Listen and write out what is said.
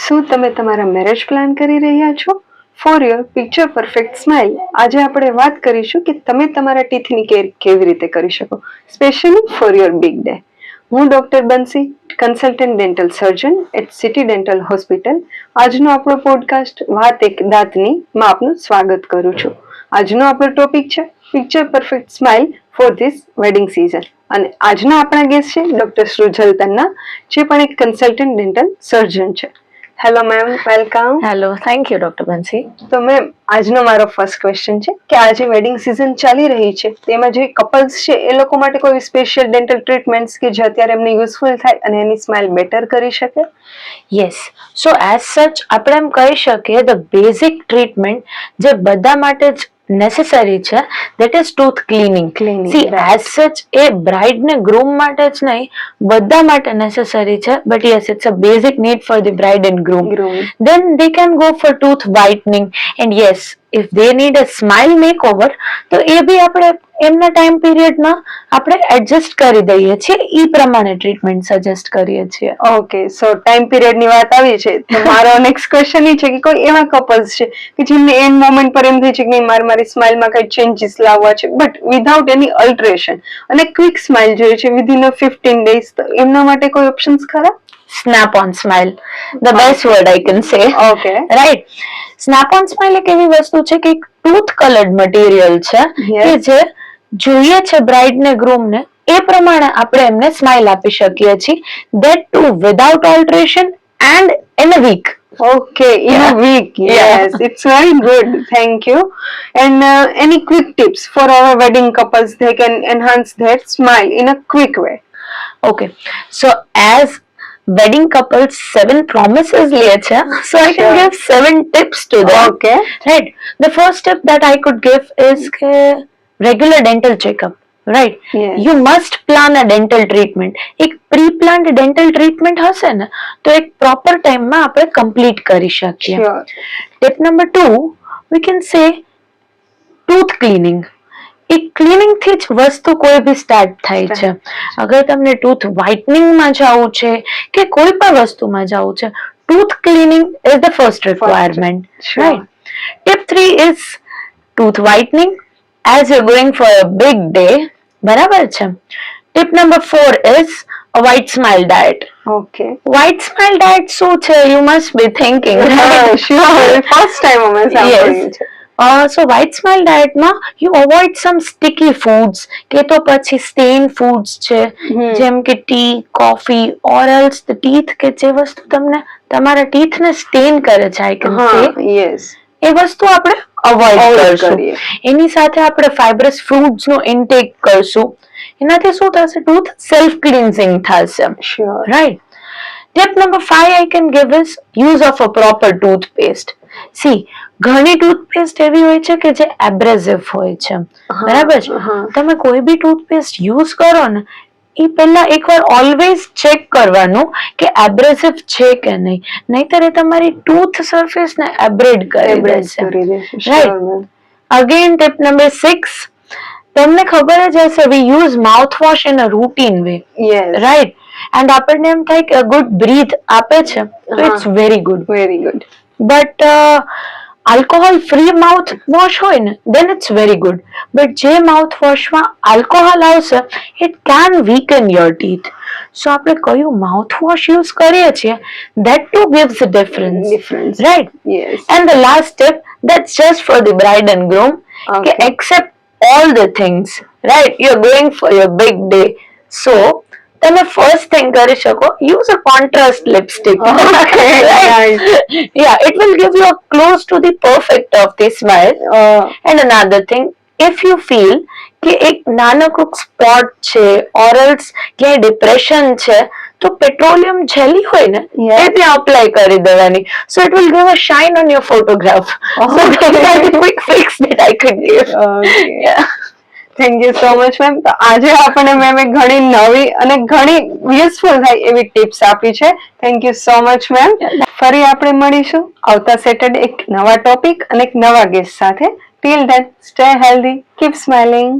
શું તમે તમારા મેરેજ પ્લાન કરી રહ્યા છો? For your picture perfect smile આજે આપણે વાત કરીશું કે તમે તમારા ટીથની કેર કેવી રીતે કરી શકો, specially for your big day. હું doctor Bansi, consultant dental surgeon at city dental hospital. આજનો આપણો પોડકાસ્ટ વાત એક દાંતની માં આપનું સ્વાગત કરું છું. આજનો આપણો ટોપિક છે picture perfect smile for this wedding season. અને આજના આપણા ગેસ્ટ છે ડોક્ટર સૃજલ તન્ના, જે પણ એક કન્સલ્ટન્ટ ડેન્ટલ સર્જન છે. Hello ma'am, welcome. Hello, thank you doctor Bansi. તો મેમ, આજનો મારો ફર્સ્ટ ક્વેશ્ચન છે કે આજે વેડિંગ સિઝન ચાલી રહી છે, તેમાં જે કપલ્સ છે એ લોકો માટે કોઈ સ્પેશિયલ ડેન્ટલ ટ્રીટમેન્ટ્સ કે જે અત્યારે એમને યુઝફુલ થાય અને એની સ્માઇલ બેટર કરી શકે? યસ, સો એઝ સચ આપણે એમ કહી શકીએ ધ બેઝિક ટ્રીટમેન્ટ જે બધા માટે જ નેસેસરી છે that is tooth cleaning. C as સચ એ બ્રાઇડ ને ગ્રૂમ માટે જ નહીં, બધા માટે નેસેસરી છે, but yes it's a basic need for the bride and groom. Then they can go for tooth whitening, and yes, if they need a smile makeover તો એ બી આપણે એમના ટાઈમ પીરિયડમાં આપણે એડજસ્ટ કરી દઈએ છીએ, એ પ્રમાણે ટ્રીટમેન્ટ સજેસ્ટ કરીએ છીએ. ઓકે, સો ટાઈમ પીરિયડ ની વાત આવી છે તો મારો નેક્સ્ટ ક્વેશ્ચન એ છે કે કોઈ એવા કપલ્સ છે કે જેમને એન્ડ મોમેન્ટ પર એમ થાય છે કે નહીં, મારી સ્માઇલમાં કઈ ચેન્જીસ લાવવા છે, બટ વિધાઉટ એની અલ્ટરેશન, અને ક્વિક સ્માઇલ જોઈએ છે વિધિન 15 days, તો એમના માટે કોઈ ઓપ્શન્સ ખરા? Snap on smile, the best word I can say. Okay. Right. Snap on smile એક એવી વસ્તુ છે કે એક ટૂથ કલર્ડ મટીરિયલ છે કે જે જોઈએ છે બ્રાઇડ ને ગ્રૂમ ને એ પ્રમાણે આપણે એમને સ્માઇલ આપી શકીએ છીએ, that too without alteration and in a week. Okay, in a week. Yes, it's very good. Thank you. And any quick tips for our wedding couples, they can enhance their smile in a quick way? Okay, so as wedding couples 7 promises liye cha, so I can give 7 tips to them. Okay, right. The first tip that I could give is ke regular dental checkup. Right. Yes. You must plan a dental treatment. એક pre-planned dental treatment હશે ને તો એક proper time માં આપણે complete કરી શકીએ. sure. Tip number 2, we can say tooth cleaning. એક ક્લિનિંગ થી જ વસ્તુ કોઈ બી સ્ટાર્ટ થાય છે. અગર તમને ટૂથ વ્હાઇટનિંગ માં જવું છે કે કોઈ પણ વસ્તુમાં જવું છે, tooth cleaning is the first requirement. Right. Tip 3 is tooth whitening as you going for a big day. બરાબર છે. Tip number 4 is a white smile diet. Okay. White smile diet શું છે? You must be thinking. Sure. First time અમે સાંભળ્યું છે. So white smile diet માં you avoid some sticky foods કે તો પછી stain foods છે, જેમ કે T, coffee, or else the teeth કે જે વસ્તુ તમને તમારા teeth ને stain કરે છે, I can say. Yes. એ વસ્તુ આપણે અવોઇડ કરશું. એની સાથે આપણે ફાઇબ્રસ ફ્રૂટ્સ નો ઇન્ટેક કરશું. એનાથી શું થશે? ટૂથ સેલ્ફ ક્લિન્ઝિંગ થશે. Sure. Right. Tip number 5 I can give is use of a proper toothpaste. See, ઘણી ટૂથપેસ્ટ એવી હોય છે કે જે એબ્રેસિવ હોય છે. બરાબર છે. તમે કોઈ બી ટૂથપેસ્ટ યુઝ કરો ને એ પહેલા એકવાર ઓલવેઝ ચેક કરવાનું કે એબ્રેસિવ છે કે નહીં, નહીતર એ તમારી ટૂથ સરફેસ ને એબ્રેડ કરી દેશે. રાઈટ. અગેન ટિપ નંબર 6, તમને ખબર જ હશે, we use mouth wash in a routine way. Right. And આપણને એમ થાય કે ગુડ બ્રીથ આપે છે, તો it's very good. Very good. But alcohol free mouth wash હોય ને then it's very good, but જે માઉથ વોશમાં આલ્કોહોલ આવશે it can weaken your teeth. So આપણે કયું માઉથ વોશ યુઝ કરીએ છીએ that too gives a difference. Right. Yes. And the last tip, that's just for the bride and groom. Okay. Accept all the things. Right. You're going for your big day, so તમે first thing કરી શકો, use a contrast lipstick. Yeah, it will give you a close to the perfect of the smile. And another thing, if you feel કે એક નાનકડું spot છે or else ક્યાંય depression છે, તો પેટ્રોલિયમ જેલી હોય ને એ ત્યાં અપ્લાય કરી દેવાની. So it will give a shine on your photograph. So that's a quick fix that I could give. Yeah. Thank you so much ma'am. તો આજે આપણે મેમે ઘણી નવી અને ઘણી યુઝફુલ થાય એવી ટિપ્સ આપી છે. Thank you so much ma'am. ફરી આપણે મળીશું આવતા સેટરડે એક નવા ટોપિક અને એક નવા ગેસ્ટ સાથે. Till then stay healthy, keep smiling.